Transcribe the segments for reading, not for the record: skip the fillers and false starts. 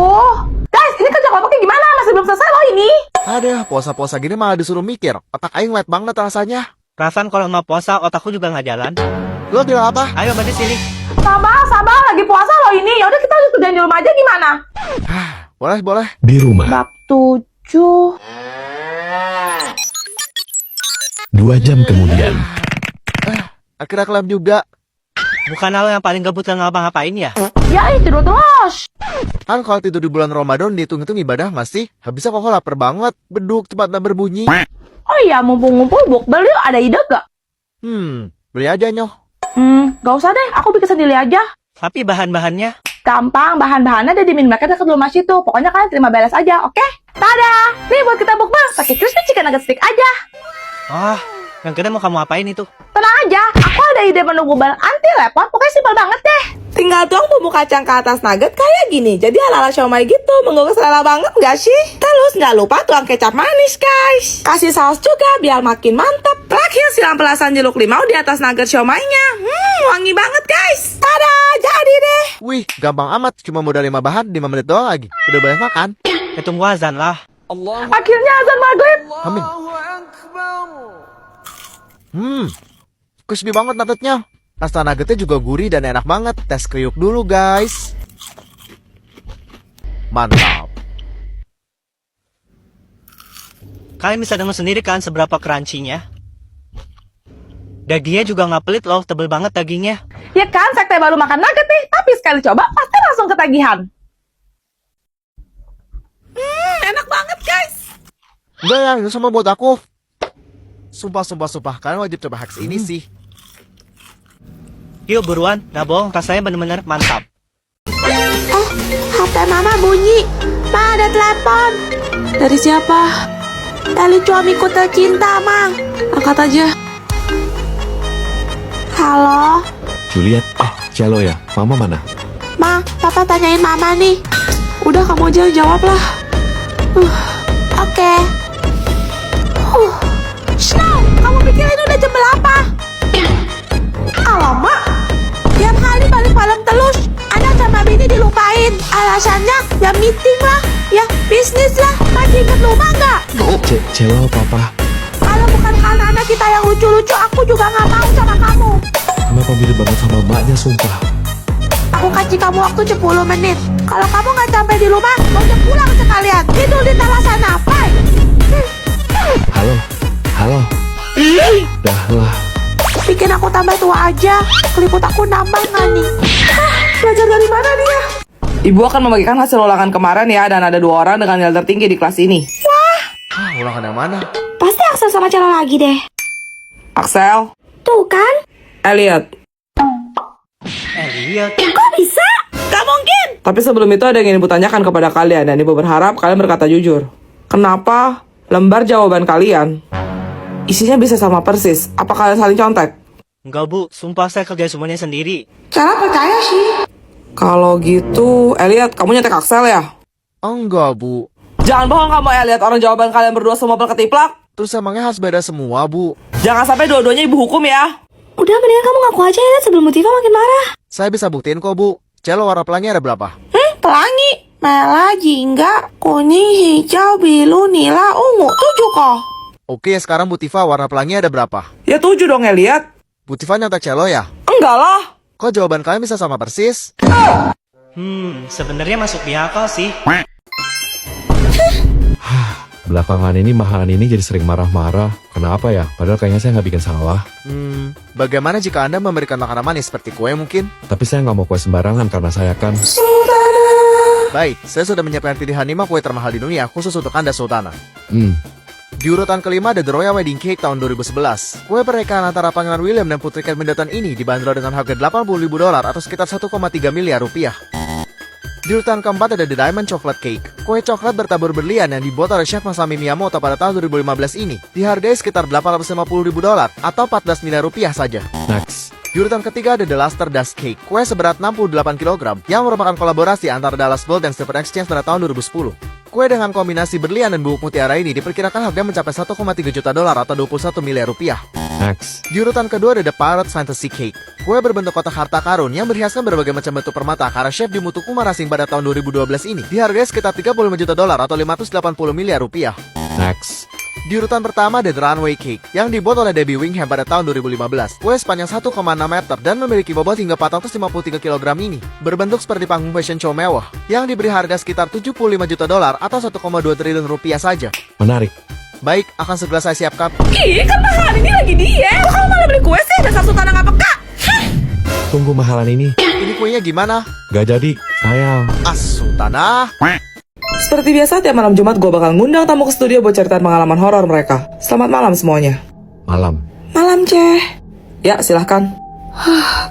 Aduh. Guys, ini kerja kelompoknya gimana? Masih belum selesai loh ini. Aduh, puasa-puasa gini malah disuruh mikir. Otak aing wet banget rasanya. Perasaan kalau mau puasa otakku juga nggak jalan. Lo bilang apa? Ayo bantu sini. Sabar, lagi puasa loh ini. Yaudah kita lanjut kerjaan di rumah aja gimana? Boleh. Di rumah, Bab 7. 2 jam kemudian. Akhirnya kelam juga. Bukan lo yang paling gabut nggak ngapa-ngapain ya? Ya, tidur terus. Kan kalau tidur di bulan Ramadan dihitung-hitung ibadah masih. Habisnya kok lapar banget. Beduk cepat dan berbunyi. Oh iya, mumpung ngumpul bukber yuk, ada ide gak? Beli aja nyoh. Gak usah deh, aku bikin sendiri aja. Tapi bahan-bahannya? Gampang, bahan-bahannya ada di minimarket dekat rumah situ. Pokoknya kalian terima beres aja, oke? Tada! Nih buat kita bukber, pakai crispy chicken nugget stick aja. Wah, yang kira mau kamu apain itu? Tenang aja, aku ada ide menu global anti lepon, pokoknya simpel banget deh. Tinggal tuang bumbu kacang ke atas nugget kayak gini. Jadi ala-ala siomay gitu, menggugah selera banget gak sih? Terus gak lupa tuang kecap manis guys. Kasih saus juga biar makin mantap. Terakhir siram pelasan jeruk limau di atas nugget siomaynya. Wangi banget guys. Tada, jadi deh. Wih, gampang amat. Cuma modal 5 bahan, 5 menit doang lagi. Udah banyak makan. Tunggu azan lah. Akhirnya azan maghrib. Amin. Crispy banget nuggetnya. Rasa nuggetnya juga gurih dan enak banget. Tes kriuk dulu guys. Mantap. Kalian bisa dengar sendiri kan seberapa crunchy-nya? Dagingnya juga nggak pelit loh, tebel banget dagingnya. Ya kan, sekte baru makan nugget nih. Tapi sekali coba, pasti langsung ketagihan. Enak banget guys. Enggak ya, itu sama buat aku. Sumpah. Kalian wajib coba hacks ini sih. Yuk buruan, nggak bohong, rasanya bener-bener mantap. HP mama bunyi. Ma, ada telepon. Dari siapa? Dari suamiku tercinta, Ma. Angkat aja. Halo? Juliet, Cello ya? Mama mana? Ma, papa tanyain mama nih. Udah, kamu aja jawab lah. Oke. Snow, kamu pikir ini udah jam berapa? Alamak. Tiap hari balik malam terus. Anak sama bini dilupain. Alasannya ya meeting lah, ya bisnis lah. Masih inget rumah nggak? Cello, papa. Kalau bukan karena anak kita yang lucu-lucu, aku juga nggak mau sama kamu. Kenapa mirip banget sama mbaknya, sumpah. Aku kasih kamu waktu 10 menit. Kalau kamu nggak sampai di rumah, mau pulang sekalian. Tidur di teras sana, bye. Halo. Dah lah. Bikin aku tambah tua aja. Keliput aku nambah nggak nih? Belajar dari mana dia? Ibu akan membagikan hasil ulangan kemarin ya, dan ada 2 orang dengan nilai tertinggi di kelas ini. Ulangan yang mana? Pasti Axel sama Celo lagi deh. Axel, Tuh kan? Elliot. Elliot. Kok bisa? Gak mungkin. Tapi sebelum itu ada yang ingin ibu tanyakan kepada kalian, dan ibu berharap kalian berkata jujur. Kenapa lembar jawaban kalian isinya bisa sama persis? Apa kalian saling contek? Enggak bu, sumpah saya kerja semuanya sendiri. Cara percaya sih. Kalau gitu, Elliot, kamu nyetek Axel ya? Enggak bu. Jangan bohong kamu, Elliot. Orang jawaban kalian berdua semua berketiplak. Terus emangnya harus beda semua bu? Jangan sampai dua-duanya ibu hukum ya. Udah, mendingan kamu ngaku aja ya sebelum Motiva makin marah. Saya bisa buktiin kok bu. Celo warna pelangi ada berapa? Pelangi. Merah, jingga, kuning, hijau, biru, nila, ungu. 7 kok. Oke, sekarang Bu Tifa warna pelangi ada berapa? Ya 7 dong, Elliot. Bu Tifa nyontek Celo ya? Enggak lah. Kok jawaban kalian bisa sama persis? Sebenarnya masuk di akal sih. Belakangan ini mahalan ini jadi sering marah-marah. Kenapa ya? Padahal kayaknya saya nggak bikin salah. Bagaimana jika Anda memberikan makanan manis seperti kue mungkin? Tapi saya nggak mau kue sembarangan karena saya kan... Baik, saya sudah menyiapkan pilihan 5 kue termahal di dunia khusus untuk Anda Sultana. Di urutan kelima ada The Royal Wedding Cake tahun 2011. Kue pernikahan antara Pangeran William dan Putri Kate Middleton ini dibanderol dengan harga $80.000 atau sekitar 1,3 miliar rupiah. Di urutan keempat ada The Diamond Chocolate Cake. Kue coklat bertabur berlian yang dibuat oleh Chef Masami Miyamoto pada tahun 2015 ini dihargai sekitar $850.000 atau 14 miliar rupiah saja. Next. Di urutan ketiga ada The Luster Dust Cake, kue seberat 68 kg yang merupakan kolaborasi antara Dallas Gold dan Silver Exchange pada tahun 2010. Kue dengan kombinasi berlian dan bubuk mutiara ini diperkirakan harganya mencapai $1,3 juta atau 21 miliar rupiah. Next. Di urutan kedua ada The Parrot Fantasy Cake. Kue berbentuk kotak harta karun yang berhiaskan berbagai macam bentuk permata karena chef di mutu kumar asing pada tahun 2012 ini dihargai sekitar 35 juta dolar atau 580 miliar rupiah. Next. Di urutan pertama ada The Runway Cake yang dibuat oleh Debbie Wingham pada tahun 2015. Kue sepanjang 1,6 meter dan memiliki bobot hingga 453 kg ini berbentuk seperti panggung fashion show mewah yang diberi harga sekitar 75 juta dolar atau 1,2 triliun rupiah saja. Menarik. Baik, akan segera saya siapkan. Ih, kan mahalan ini lagi diet. Kok kamu malah beli kue sih? Dasar sultana nggak peka. Tunggu mahalan ini. Ini kuenya gimana? Gak jadi, sayang. Sultana. Seperti biasa, tiap malam Jumat gue bakal ngundang tamu ke studio buat ceritain pengalaman horor mereka. Selamat malam semuanya. Malam. Malam, Ceh. Ya, silahkan.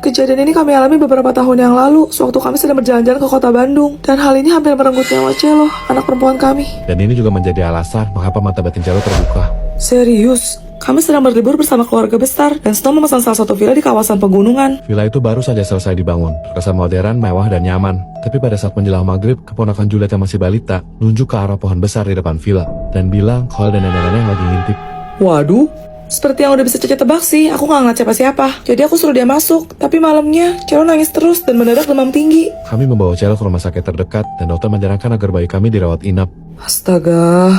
Kejadian ini kami alami beberapa tahun yang lalu, sewaktu kami sedang berjalan-jalan ke kota Bandung. Dan hal ini hampir merenggut nyawa Celo, anak perempuan kami. Dan ini juga menjadi alasan mengapa mata batin Celo terbuka. Serius, kami sedang berlibur bersama keluarga besar dan Snow memesan salah satu villa di kawasan pegunungan. Villa itu baru saja selesai dibangun, terkesan modern, mewah, dan nyaman. Tapi pada saat menjelang maghrib, keponakan Juliet yang masih balita nunjuk ke arah pohon besar di depan villa dan bilang kalau ada nenek-nenek yang lagi ngintip. Waduh, seperti yang udah bisa Cece tebak sih, aku gak ngeliat siapa-siapa. Jadi aku suruh dia masuk, tapi malamnya Celo nangis terus dan mendadak demam tinggi. Kami membawa Celo ke rumah sakit terdekat dan dokter menyarankan agar bayi kami dirawat inap. Astaga.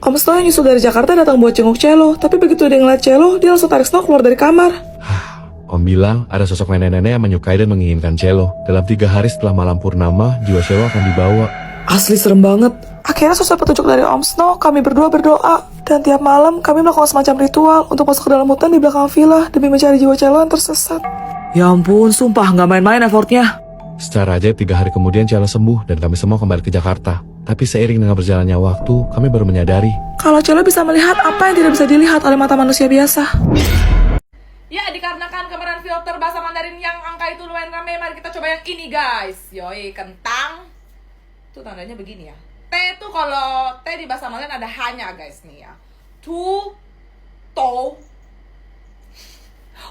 Om Snow yang nyusul dari Jakarta datang buat jenguk Celo, tapi begitu dia ngeliat Celo, dia langsung tarik Snow keluar dari kamar. Om bilang ada sosok nenek-nenek yang menyukai dan menginginkan Celo. Dalam 3 hari setelah malam purnama, jiwa Celo akan dibawa. Asli serem banget. Akhirnya sesuai petunjuk dari Om Snow, kami berdua berdoa. Dan tiap malam kami melakukan semacam ritual untuk masuk ke dalam hutan di belakang villa demi mencari jiwa Celo yang tersesat. Ya ampun, sumpah nggak main-main effortnya. Secara ajaib 3 hari kemudian Celo sembuh dan kami semua kembali ke Jakarta. Tapi seiring dengan berjalannya waktu, kami baru menyadari kalau Celo bisa melihat apa yang tidak bisa dilihat oleh mata manusia biasa. Ya, dikarenakan kemarin filter bahasa Mandarin yang angka itu lumayan rame, mari kita coba yang ini guys. Yoi, kentang. Tuh tandanya begini ya. T itu kalau T di bahasa Mandarin ada hanya guys nih ya. Tu, to.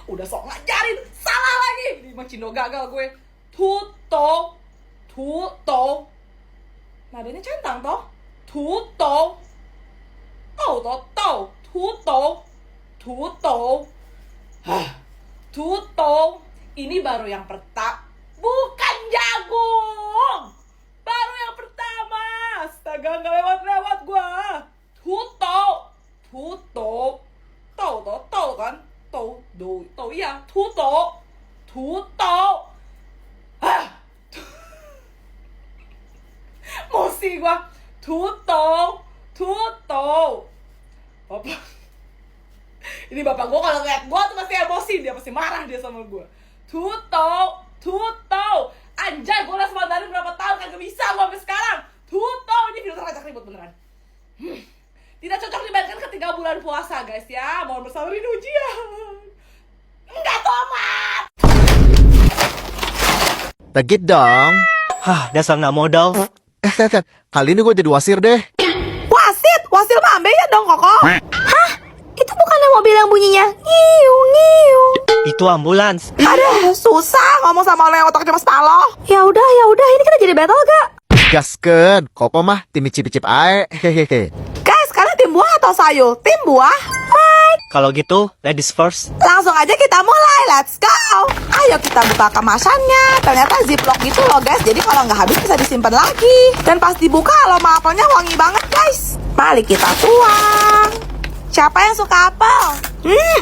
Udah sok ngajarin, salah lagi. Ini mah Cindo gagal gue. Tu, to. Tu, to. Nadanya centang toh. Tu, to. To, to, to. Tu, to. Tu, to. Tuto, ini baru yang pertama, bukan jagung, baru yang pertama. Astaga, nggak lewat gua. Tuto, tuto, to kan, to iya, tuto, emosi gua, tuto, apa? Ini bapak gue kalau ngeliat gue tuh pasti emosi, dia pasti marah dia sama gue. Tuto, anjay gue udah Mandarin berapa tahun kagak bisa gue sampai sekarang. Tuto, ini filter ajak ribut beneran. Tidak cocok dimainkan ketika bulan puasa guys ya, mohon bersabar ini ujian. Enggak tomat. Tegit dong. Dasar nggak modal. Kali ini gue jadi wasir deh. Wasil mah ambeien dong koko. Itu bukannya mobil yang bunyinya ngiu. Itu ambulans. Aduh, susah ngomong sama orang yang otaknya mas palo. Ya udah, ini kita jadi battle gak? Gasken, kopo mah tim cip-cip ae. Hehehe. Guys, kalian tim buah atau sayur? Tim buah? Kalau gitu, ladies first. Langsung aja kita mulai, let's go. Ayo kita buka kemasannya. Ternyata ziplock gitu loh guys, jadi kalau nggak habis bisa disimpan lagi. Dan pas dibuka aroma apelnya wangi banget guys. Mari kita tuang. Siapa yang suka apel?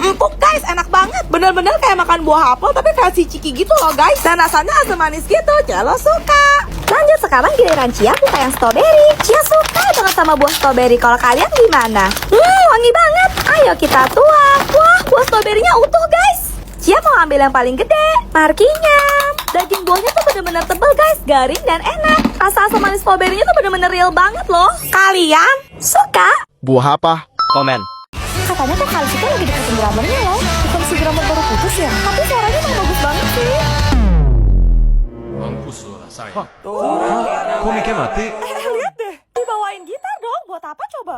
Empuk guys, enak banget. Bener-bener kayak makan buah apel tapi versi ciki gitu loh guys. Dan rasanya asam manis gitu, Celo suka. Lanjut sekarang giliran Cia buka yang strawberry. Cia suka banget sama buah strawberry. Kalau kalian gimana? Wangi banget. Ayo kita tuang. Wah, buah strawberrynya utuh guys. Cia mau ambil yang paling gede. Markinya. Daging buahnya tuh bener-bener tebel guys, garing dan enak. Rasa asam manis strawberrynya tuh bener-bener real banget loh. Kalian Suka? Buah apa? Komen. Katanya tuh Kalis itu lagi deketin drummernya loh. Bukan si drummer baru putus ya? Tapi suaranya emang bagus banget sih. lihat deh, dibawain gitar dong. Buat apa coba?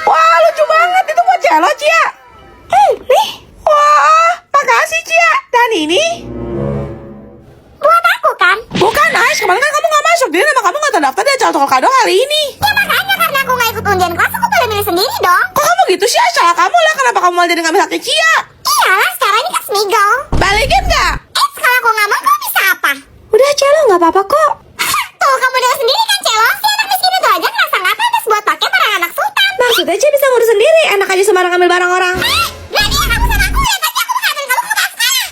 Wah, lucu banget. Itu buat Celo, Cia. Nih, Wah, makasih, Cia. Dan ini? buat aku kan? Bukan, Ais. Kemarin kan kamu nggak masuk. Jadi nama kamu nggak terdaftar di acara toko kado hari ini. Ya makanya karena aku nggak ikut undian kelas, aku boleh milih sendiri dong. Kok kamu gitu sih? Salah kamu lah. Kenapa kamu malah jadi ngambil haknya Cia? Iyalah, sekarang ini kan Smiggle. Balikin nggak? Kalau aku nggak mau, kamu bisa apa? Udah Celo, nggak apa-apa kok. Tuh, kamu dengar sendiri kan, Celo? Si anak miskin itu aja ngerasa nggak pantas buat pakai barang anak sultan. Maksudnya Cia bisa ngurus sendiri, enak aja sembarang ambil barang orang. Berani ya kamu sama aku, ya tadi aku mau ngambil kamu ke kelas saya.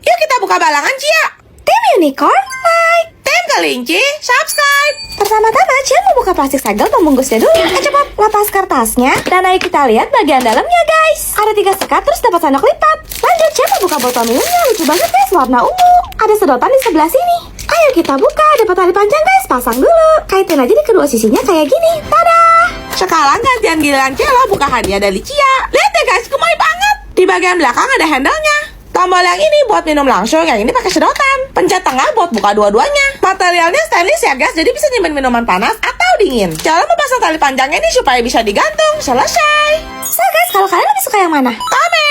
Yuk kita buka balangan, Cia. Tim Unicorn, like. Tim kelinci, subscribe. Pertama-tama Cia mau buka plastik segel pembungkusnya dulu. Cepat, lepas kertasnya. Dan ayo kita lihat bagian dalamnya guys. Ada 3 sekat terus dapat sendok lipat. Lanjut Cia mau buka botol minumnya, lucu banget guys, warna ungu. Ada sedotan di sebelah sini. Ayo kita buka, dapat tali panjang guys, pasang dulu. Kaitin aja di kedua sisinya kayak gini. Tada! Sekarang gantian giliran Celo buka hadiah dari Cia. Lihat deh guys, gemoy banget. Di bagian belakang ada handle-nya. Tombol yang ini buat minum langsung, yang ini pakai sedotan. Pencet tengah buat buka dua-duanya. Materialnya stainless ya guys, jadi bisa nyimpen minuman panas atau dingin. Celo mau pasang tali panjangnya ini supaya bisa digantung. Selesai. So guys, kalau kalian lebih suka yang mana? Komen.